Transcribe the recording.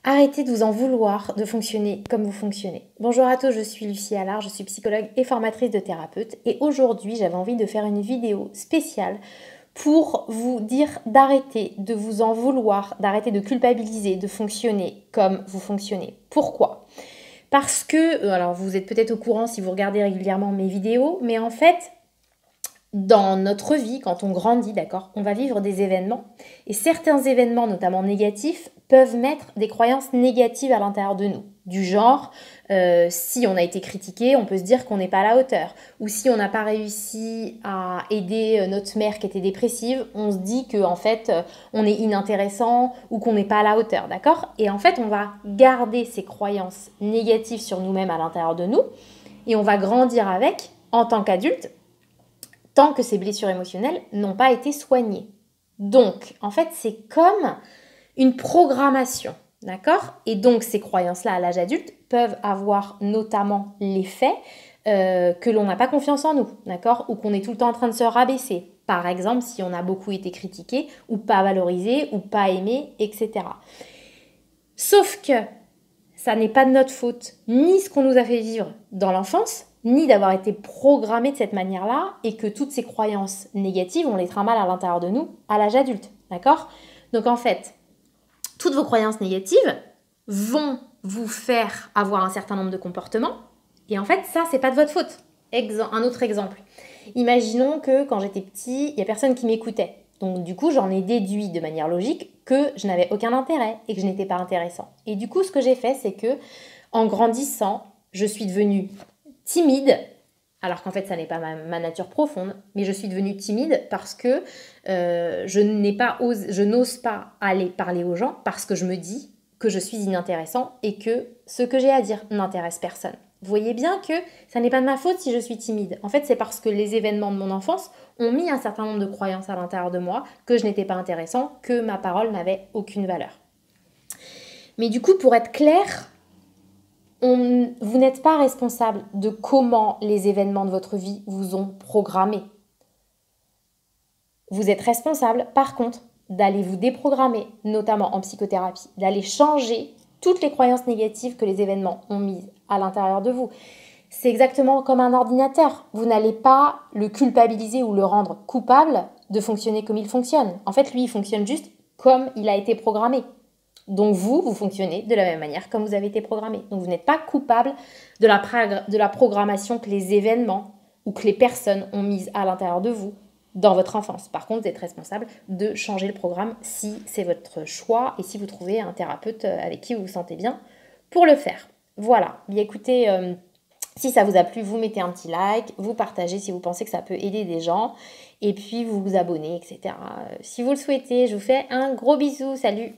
Arrêtez de vous en vouloir de fonctionner comme vous fonctionnez. Bonjour à tous, je suis Lucie Allard, je suis psychologue et formatrice de thérapeute et aujourd'hui j'avais envie de faire une vidéo spéciale pour vous dire d'arrêter de vous en vouloir, d'arrêter de culpabiliser, de fonctionner comme vous fonctionnez. Pourquoi ? Parce que, alors vous êtes peut-être au courant si vous regardez régulièrement mes vidéos, mais en fait, dans notre vie, quand on grandit, d'accord, on va vivre des événements et certains événements, notamment négatifs, peuvent mettre des croyances négatives à l'intérieur de nous. Du genre, si on a été critiqué, on peut se dire qu'on n'est pas à la hauteur. Ou si on n'a pas réussi à aider notre mère qui était dépressive, on se dit qu'en fait, on est inintéressant ou qu'on n'est pas à la hauteur, d'accord ? Et en fait, on va garder ces croyances négatives sur nous-mêmes à l'intérieur de nous et on va grandir avec en tant qu'adulte tant que ces blessures émotionnelles n'ont pas été soignées. Donc, en fait, c'est comme une programmation, d'accord ? Et donc, ces croyances-là, à l'âge adulte, peuvent avoir notamment l'effet que l'on n'a pas confiance en nous, d'accord ? Ou qu'on est tout le temps en train de se rabaisser. Par exemple, si on a beaucoup été critiqué, ou pas valorisé, ou pas aimé, etc. Sauf que ça n'est pas de notre faute, ni ce qu'on nous a fait vivre dans l'enfance, ni d'avoir été programmé de cette manière-là et que toutes ces croyances négatives, on les trimballe à l'intérieur de nous à l'âge adulte, d'accord ? Donc en fait, toutes vos croyances négatives vont vous faire avoir un certain nombre de comportements et en fait, ça, c'est pas de votre faute. Un autre exemple. Imaginons que quand j'étais petit, il n'y a personne qui m'écoutait. Donc du coup, j'en ai déduit de manière logique que je n'avais aucun intérêt et que je n'étais pas intéressant. Et du coup, ce que j'ai fait, c'est que en grandissant, je suis devenue timide, alors qu'en fait, ça n'est pas ma nature profonde, mais je suis devenue timide parce que je n'ose pas aller parler aux gens parce que je me dis que je suis inintéressant et que ce que j'ai à dire n'intéresse personne. Vous voyez bien que ça n'est pas de ma faute si je suis timide. En fait, c'est parce que les événements de mon enfance ont mis un certain nombre de croyances à l'intérieur de moi, que je n'étais pas intéressant, que ma parole n'avait aucune valeur. Mais du coup, pour être clair, vous n'êtes pas responsable de comment les événements de votre vie vous ont programmé. Vous êtes responsable, par contre, d'aller vous déprogrammer, notamment en psychothérapie, d'aller changer toutes les croyances négatives que les événements ont mises à l'intérieur de vous. C'est exactement comme un ordinateur. Vous n'allez pas le culpabiliser ou le rendre coupable de fonctionner comme il fonctionne. En fait, lui, il fonctionne juste comme il a été programmé. Donc vous fonctionnez de la même manière comme vous avez été programmé. Donc vous n'êtes pas coupable de la programmation que les événements ou que les personnes ont mise à l'intérieur de vous dans votre enfance. Par contre, vous êtes responsable de changer le programme si c'est votre choix et si vous trouvez un thérapeute avec qui vous vous sentez bien pour le faire. Voilà. Bien écoutez, si ça vous a plu, vous mettez un petit like, vous partagez si vous pensez que ça peut aider des gens et puis vous vous abonnez, etc. Si vous le souhaitez, je vous fais un gros bisou. Salut!